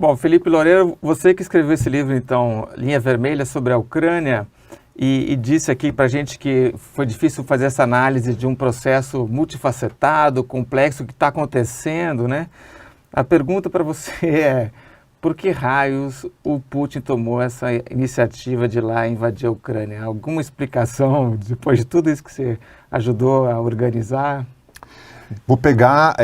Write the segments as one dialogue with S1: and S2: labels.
S1: Bom, Felipe Loureiro, você que escreveu esse livro, então, Linha Vermelha, sobre a Ucrânia, e disse aqui para a gente que foi difícil fazer essa análise de um processo multifacetado, complexo, que está acontecendo, né? A pergunta para você é, por que raios o Putin tomou essa iniciativa de ir lá invadir a Ucrânia? Alguma explicação depois de tudo isso que você ajudou a organizar?
S2: Vou pegar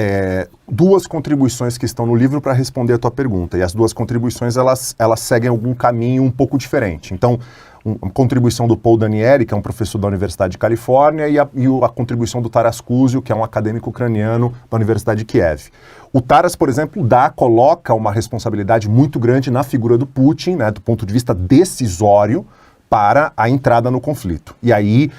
S2: duas contribuições que estão no livro para responder a tua pergunta. E as duas contribuições, elas seguem algum caminho um pouco diferente. Então, a contribuição do Paul Danieri, que é um professor da Universidade de Califórnia, e a contribuição do Taras Kuzio, que é um acadêmico ucraniano da Universidade de Kiev. O Taras, por exemplo, coloca uma responsabilidade muito grande na figura do Putin, né, do ponto de vista decisório, para a entrada no conflito. E aí,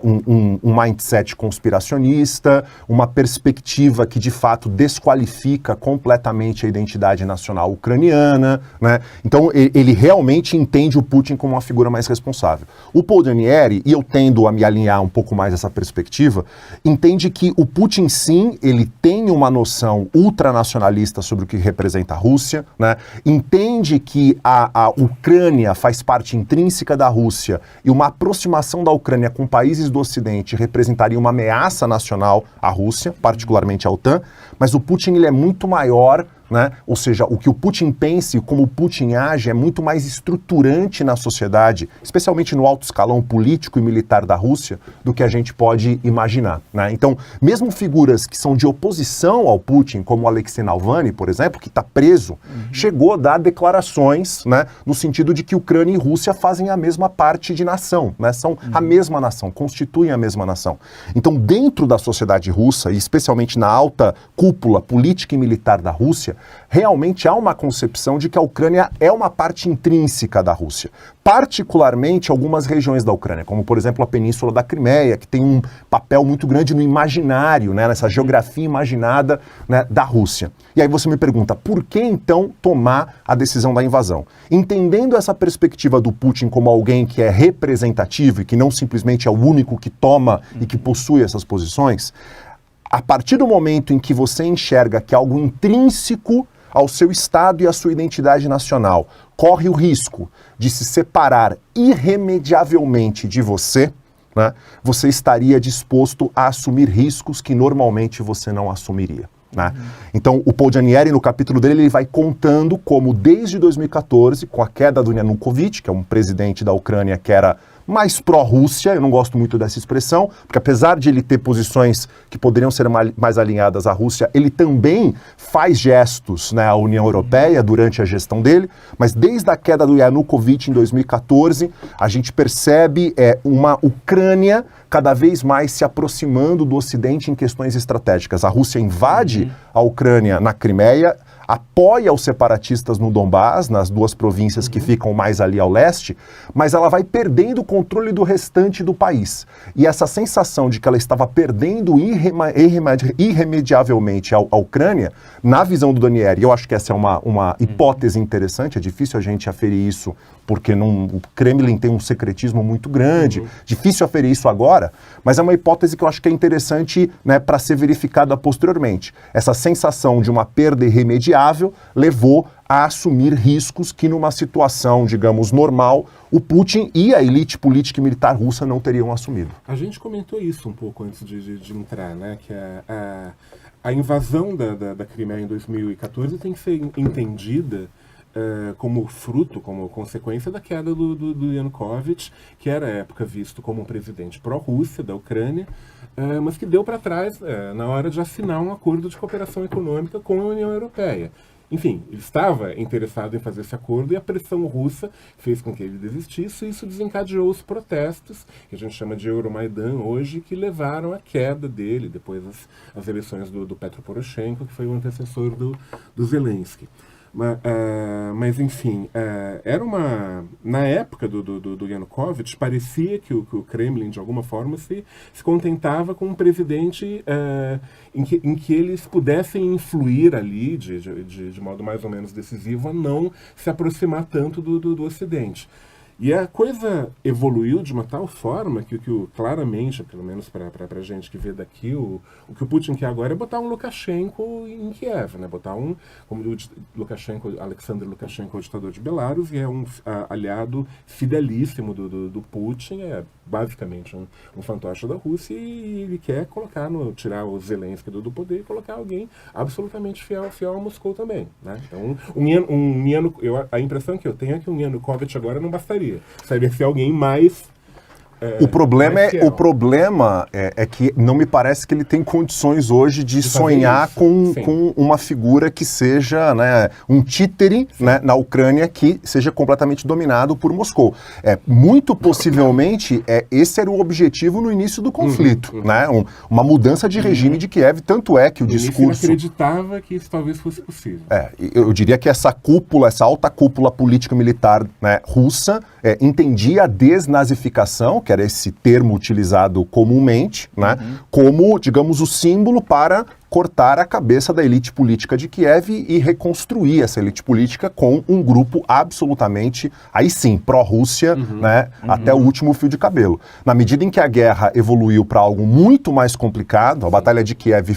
S2: um mindset conspiracionista, uma perspectiva que, de fato, desqualifica completamente a identidade nacional ucraniana, né? Então, ele realmente entende o Putin como uma figura mais responsável. O Paul Danieri, e eu tendo a me alinhar um pouco mais essa perspectiva, entende que o Putin, sim, ele tem uma noção ultranacionalista sobre o que representa a Rússia, né? Entende que a Ucrânia faz parte intrínseca da Rússia e uma aproximação da Ucrânia com países do Ocidente representaria uma ameaça nacional à Rússia, particularmente à OTAN, mas o Putin ele é muito maior, né? Ou seja, o que o Putin pensa e como o Putin age é muito mais estruturante na sociedade, especialmente no alto escalão político e militar da Rússia, do que a gente pode imaginar, né? Então, mesmo figuras que são de oposição ao Putin, como o Alexei Navalny, por exemplo, que está preso, chegou a dar declarações, né, no sentido de que Ucrânia e Rússia fazem a mesma parte de nação, né? São a mesma nação, constituem a mesma nação. Então, dentro da sociedade russa, e especialmente na alta cúpula política e militar da Rússia, realmente há uma concepção de que a Ucrânia é uma parte intrínseca da Rússia, particularmente algumas regiões da Ucrânia, como por exemplo a Península da Crimeia, que tem um papel muito grande no imaginário, né, nessa geografia imaginada, né, da Rússia. E aí você me pergunta, por que então tomar a decisão da invasão? Entendendo essa perspectiva do Putin como alguém que é representativo e que não simplesmente é o único que toma e que possui essas posições, a partir do momento em que você enxerga que algo intrínseco ao seu Estado e à sua identidade nacional corre o risco de se separar irremediavelmente de você, né, você estaria disposto a assumir riscos que normalmente você não assumiria, né? Então, o Paul Danieri, no capítulo dele, ele vai contando como desde 2014, com a queda do Yanukovych, que é um presidente da Ucrânia que era mais pró-Rússia, eu não gosto muito dessa expressão, porque apesar de ele ter posições que poderiam ser mais alinhadas à Rússia, ele também faz gestos, né, à União Europeia durante a gestão dele, mas desde a queda do Yanukovych em 2014, a gente percebe uma Ucrânia cada vez mais se aproximando do Ocidente em questões estratégicas. A Rússia invade a Ucrânia na Crimeia, apoia os separatistas no Donbás, nas duas províncias que ficam mais ali ao leste, mas ela vai perdendo o controle do restante do país. E essa sensação de que ela estava perdendo irremediavelmente a Ucrânia, na visão do Danieri, eu acho que essa é uma hipótese interessante, é difícil a gente aferir isso, porque o Kremlin tem um secretismo muito grande, difícil aferir isso agora, mas é uma hipótese que eu acho que é interessante, né, para ser verificada posteriormente. Essa sensação de uma perda irremediável levou a assumir riscos que numa situação, digamos, normal, o Putin e a elite política e militar russa não teriam assumido.
S3: A gente comentou isso um pouco antes de entrar, né, que a invasão da Crimeia em 2014 tem que ser entendida como fruto, como consequência da queda do Yanukovych, que era à época visto como um presidente pró-Rússia da Ucrânia, mas que deu para trás na hora de assinar um acordo de cooperação econômica com a União Europeia. Enfim, ele estava interessado em fazer esse acordo e a pressão russa fez com que ele desistisse, e isso desencadeou os protestos, que a gente chama de Euromaidan hoje, que levaram à queda dele, depois as eleições do Petro Poroshenko, que foi o antecessor do Zelensky. Mas enfim, na época do Yanukovych, parecia que o Kremlin, de alguma forma, se contentava com um presidente em que eles pudessem influir ali, de modo mais ou menos decisivo, a não se aproximar tanto do Ocidente. E a coisa evoluiu de uma tal forma que claramente, pelo menos para a gente que vê daqui, o que o Putin quer agora é botar um Lukashenko em Kiev, né? Botar como o Alexander Lukashenko, o ditador de Belarus, e é um aliado fidelíssimo do Putin, é basicamente um fantoche da Rússia, e ele quer tirar o Zelensky do poder e colocar alguém absolutamente fiel a Moscou também, né? Então, a impressão que eu tenho é que o Yanukovych agora não bastaria. Precisaria ser alguém mais...
S2: O problema é que não me parece que ele tem condições hoje de sonhar com uma figura que seja, né, um títere, né, na Ucrânia que seja completamente dominado por Moscou. Muito possivelmente esse era o objetivo no início do conflito, né, uma mudança de regime de Kiev, tanto é que o discurso...
S3: Ele acreditava que isso talvez fosse possível.
S2: Eu diria que essa alta cúpula político-militar, né, russa entendia a desnazificação, que era esse termo utilizado comumente, né, como, digamos, o símbolo para cortar a cabeça da elite política de Kiev e reconstruir essa elite política com um grupo absolutamente, aí sim, pró-Rússia, né, até o último fio de cabelo. Na medida em que a guerra evoluiu para algo muito mais complicado, a Batalha de Kiev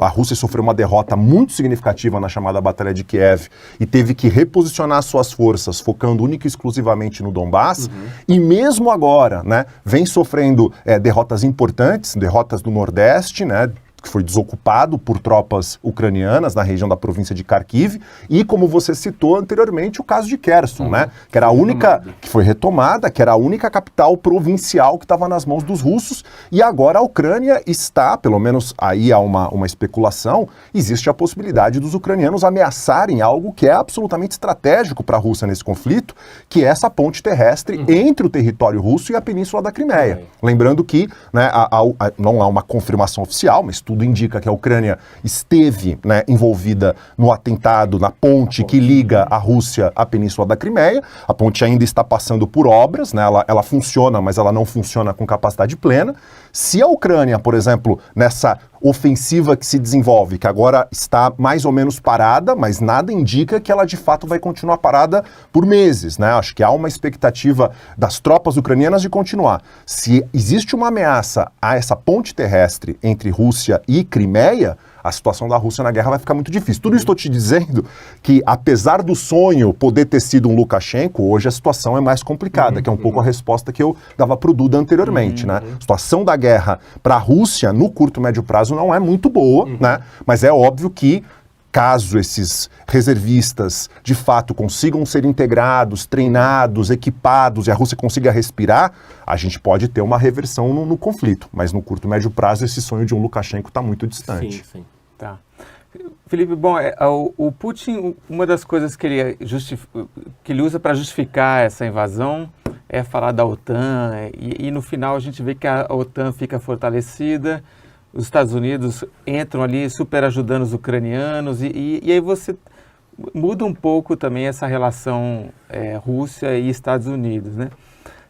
S2: a Rússia sofreu uma derrota muito significativa na chamada Batalha de Kiev e teve que reposicionar suas forças, focando única e exclusivamente no Donbass, e mesmo agora, né, vem sofrendo derrotas importantes, derrotas do Nordeste, né, que foi desocupado por tropas ucranianas na região da província de Kharkiv, e, como você citou anteriormente, o caso de Kherson, né? Que era a única, que foi retomada, que era a única capital provincial que estava nas mãos dos russos, e agora a Ucrânia está, pelo menos aí há uma especulação, existe a possibilidade dos ucranianos ameaçarem algo que é absolutamente estratégico para a Rússia nesse conflito, que é essa ponte terrestre entre o território russo e a península da Crimeia. Lembrando que, né, não há uma confirmação oficial, mas tudo indica que a Ucrânia esteve, né, envolvida no atentado na ponte que liga a Rússia à Península da Crimeia. A ponte ainda está passando por obras, né, ela funciona, mas ela não funciona com capacidade plena. Se a Ucrânia, por exemplo, nessa ofensiva que se desenvolve, que agora está mais ou menos parada, mas nada indica que ela de fato vai continuar parada por meses, né? Acho que há uma expectativa das tropas ucranianas de continuar. Se existe uma ameaça a essa ponte terrestre entre Rússia e Crimeia, a situação da Rússia na guerra vai ficar muito difícil. Tudo isso estou te dizendo que, apesar do sonho poder ter sido um Lukashenko, hoje a situação é mais complicada, que é um pouco a resposta que eu dava para o Duda anteriormente, né? A situação da guerra para a Rússia, no curto e médio prazo, não é muito boa, né? Mas é óbvio que, caso esses reservistas de fato consigam ser integrados, treinados, equipados e a Rússia consiga respirar, a gente pode ter uma reversão no conflito. Mas no curto e médio prazo, esse sonho de um Lukashenko está muito distante.
S1: Sim. Tá. Felipe, bom, o Putin, uma das coisas que ele usa para justificar essa invasão é falar da OTAN, e no final a gente vê que a OTAN fica fortalecida, os Estados Unidos entram ali super ajudando os ucranianos, e aí você muda um pouco também essa relação Rússia e Estados Unidos, né?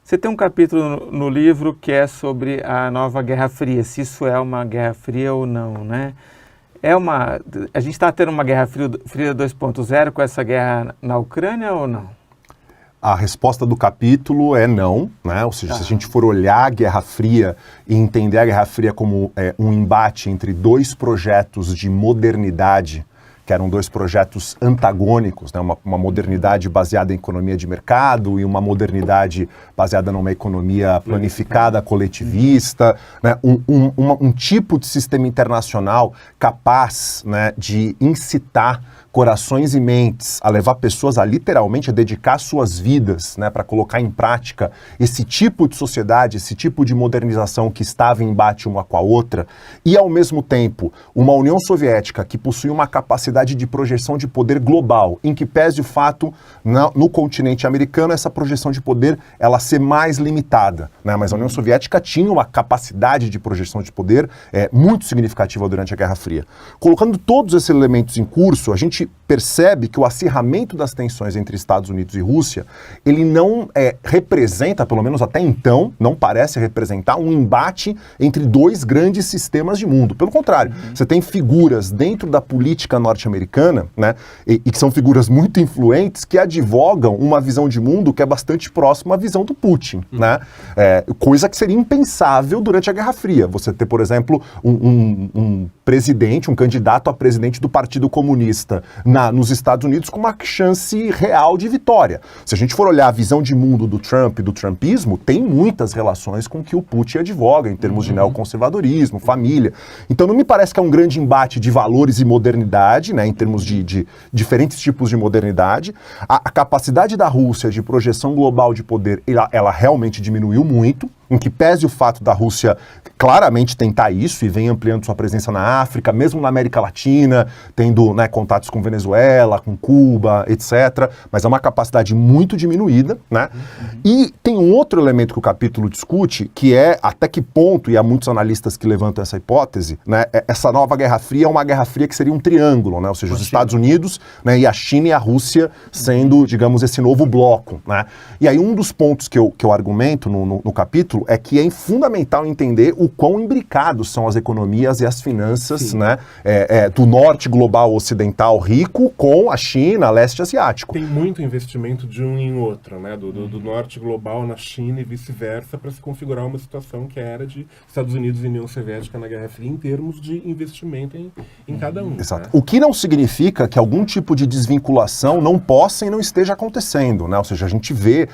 S1: Você tem um capítulo no livro que é sobre a nova Guerra Fria, se isso é uma Guerra Fria ou não, né? A gente está tendo uma Guerra Fria 2.0 com essa guerra na Ucrânia ou não?
S2: A resposta do capítulo é não, né? Ou seja, se a gente for olhar a Guerra Fria e entender a Guerra Fria como um embate entre dois projetos de modernidade, que eram dois projetos antagônicos, né? Uma modernidade baseada em economia de mercado e uma modernidade baseada numa economia planificada, coletivista, né? Um tipo de sistema internacional capaz, né, de incitar corações e mentes a levar pessoas a literalmente a dedicar suas vidas, né, para colocar em prática esse tipo de sociedade, esse tipo de modernização que estava em embate uma com a outra, e ao mesmo tempo uma União Soviética que possui uma capacidade de projeção de poder global, em que pese o fato no continente americano essa projeção de poder ela ser mais limitada, né, mas a União Soviética tinha uma capacidade de projeção de poder muito significativa durante a Guerra Fria. Colocando todos esses elementos em curso, a gente gente percebe que o acirramento das tensões entre Estados Unidos e Rússia, ele não representa, pelo menos até então, não parece representar um embate entre dois grandes sistemas de mundo. Pelo contrário, você tem figuras dentro da política norte-americana, né, e que são figuras muito influentes, que advogam uma visão de mundo que é bastante próxima à visão do Putin, né? Coisa que seria impensável durante a Guerra Fria. Você ter, por exemplo, um presidente, um candidato a presidente do Partido Comunista nos Estados Unidos com uma chance real de vitória. Se a gente for olhar a visão de mundo do Trump e do trumpismo, tem muitas relações com o que o Putin advoga em termos de neoconservadorismo, família. Então não me parece que é um grande embate de valores e modernidade, né, em termos de diferentes tipos de modernidade. A capacidade da Rússia de projeção global de poder, ela realmente diminuiu muito, em que pese o fato da Rússia claramente tentar isso e vem ampliando sua presença na África, mesmo na América Latina, tendo, né, contatos com Venezuela, com Cuba, etc. Mas é uma capacidade muito diminuída, né? E tem um outro elemento que o capítulo discute, que é até que ponto, e há muitos analistas que levantam essa hipótese, né, essa nova Guerra Fria é uma Guerra Fria que seria um triângulo, né? Ou seja, os Estados Unidos, né, e a China e a Rússia sendo, digamos, esse novo bloco, né? E aí um dos pontos que eu argumento no capítulo é que é fundamental entender o quão imbricados são as economias e as finanças, né, do norte global ocidental rico com a China, leste asiático.
S3: Tem muito investimento de um em outro, né, do norte global na China e vice-versa, para se configurar uma situação que era de Estados Unidos e União Soviética na Guerra Fria em termos de investimento em cada um.
S2: Exato.
S3: Né?
S2: O que não significa que algum tipo de desvinculação não possa e não esteja acontecendo, né? Ou seja, a gente vê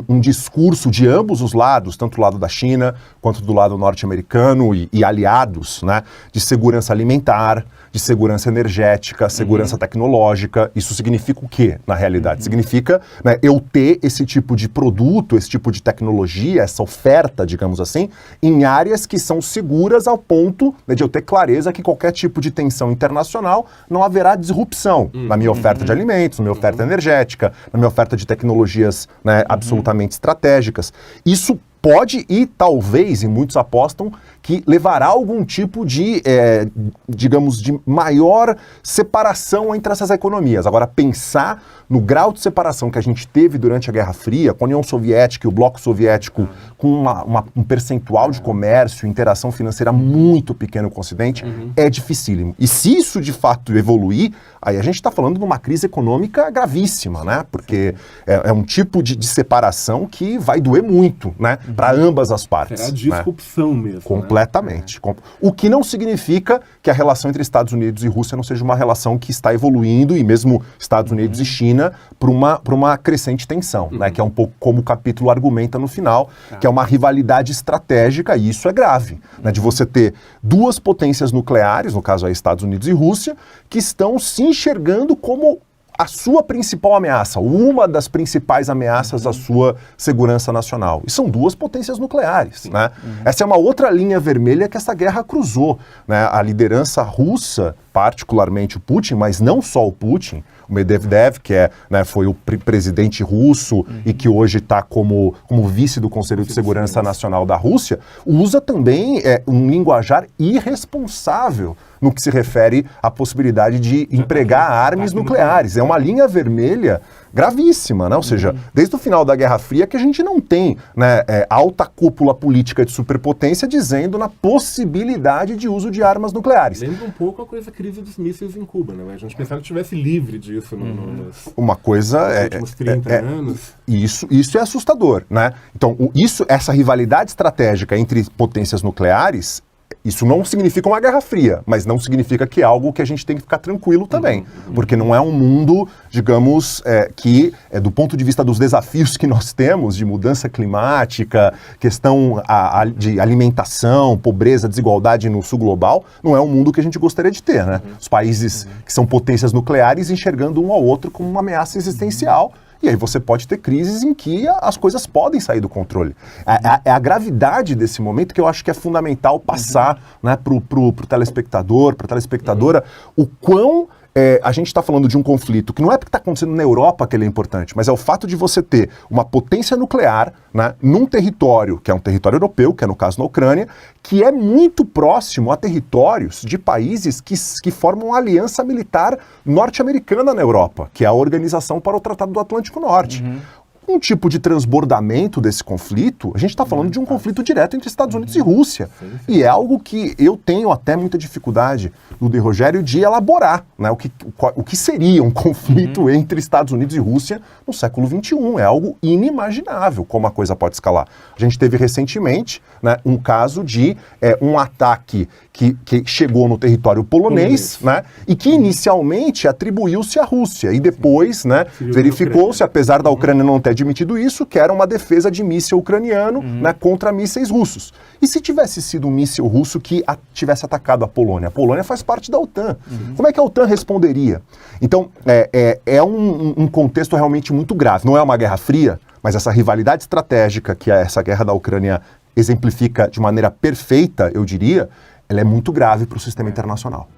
S2: um discurso de ambos os lados, tanto do lado da China quanto do lado norte-americano e aliados, né, de segurança alimentar, de segurança energética, segurança tecnológica. Isso significa o quê, na realidade? Significa, né, eu ter esse tipo de produto, esse tipo de tecnologia, essa oferta, digamos assim, em áreas que são seguras ao ponto, né, de eu ter clareza que qualquer tipo de tensão internacional não haverá disrupção na minha oferta de alimentos, na minha oferta energética, na minha oferta de tecnologias, né, absolutamente estratégicas. Isso pode e talvez, e muitos apostam, que levará a algum tipo de, digamos, de maior separação entre essas economias. Agora, pensar no grau de separação que a gente teve durante a Guerra Fria, com a União Soviética e o Bloco Soviético com um percentual de comércio e interação financeira muito pequeno com o Ocidente, é dificílimo. E se isso de fato evoluir, aí a gente está falando de uma crise econômica gravíssima, né? Porque é um tipo de separação que vai doer muito, né? Para ambas as partes.
S3: Será disrupção, né? Mesmo.
S2: Completamente. Né? O que não significa que a relação entre Estados Unidos e Rússia não seja uma relação que está evoluindo, e mesmo Estados Unidos e China, para uma crescente tensão, né? Que é um pouco como o capítulo argumenta no final, que é uma rivalidade estratégica, e isso é grave, né? De você ter duas potências nucleares, no caso aí Estados Unidos e Rússia, que estão se enxergando como a sua principal ameaça, uma das principais ameaças à sua segurança nacional. E são duas potências nucleares, né? Essa é uma outra linha vermelha que essa guerra cruzou, né? A liderança russa, particularmente o Putin, mas não só o Putin, o Medvedev, que né, foi o presidente russo e que hoje está como vice do Conselho de Segurança Nacional da Rússia, usa também um linguajar irresponsável no que se refere à possibilidade de empregar armas nucleares. É uma linha vermelha gravíssima, né? Ou seja, desde o final da Guerra Fria que a gente não tem, né, alta cúpula política de superpotência dizendo na possibilidade de uso de armas nucleares.
S3: Lembra um pouco a crise dos mísseis em Cuba, né? A gente pensava que estivesse livre disso nos últimos 30 anos.
S2: Isso é assustador, né? Então, essa rivalidade estratégica entre potências nucleares, isso não significa uma guerra fria, mas não significa que é algo que a gente tem que ficar tranquilo também. Porque não é um mundo, digamos, que, do ponto de vista dos desafios que nós temos, de mudança climática, questão de alimentação, pobreza, desigualdade no sul global, não é um mundo que a gente gostaria de ter, né? Os países que são potências nucleares enxergando um ao outro como uma ameaça existencial. E aí você pode ter crises em que as coisas podem sair do controle. É a gravidade desse momento que eu acho que é fundamental passar, né, pro telespectador, para a telespectadora, o quão a gente está falando de um conflito que não é porque está acontecendo na Europa que ele é importante, mas é o fato de você ter uma potência nuclear, né, num território, que é um território europeu, que é no caso na Ucrânia, que é muito próximo a territórios de países que formam uma aliança militar norte-americana na Europa, que é a Organização para o Tratado do Atlântico Norte. Um tipo de transbordamento desse conflito, a gente está falando de um conflito direto entre Estados Unidos e Rússia. E é algo que eu tenho até muita dificuldade, no De Rogério, de elaborar, né, o que seria um conflito entre Estados Unidos e Rússia no século XXI. É algo inimaginável como a coisa pode escalar. A gente teve recentemente, né, um caso de um ataque que chegou no território polonês, né, e que inicialmente atribuiu-se à Rússia. E depois, né, verificou-se, apesar da Ucrânia não ter admitido isso, que era uma defesa de míssil ucraniano, né, contra mísseis russos. E se tivesse sido um míssil russo que tivesse atacado a Polônia? A Polônia faz parte da OTAN. Como é que a OTAN responderia? Então, é um contexto realmente muito grave. Não é uma guerra fria, mas essa rivalidade estratégica que essa guerra da Ucrânia exemplifica de maneira perfeita, eu diria, ela é muito grave para o sistema internacional.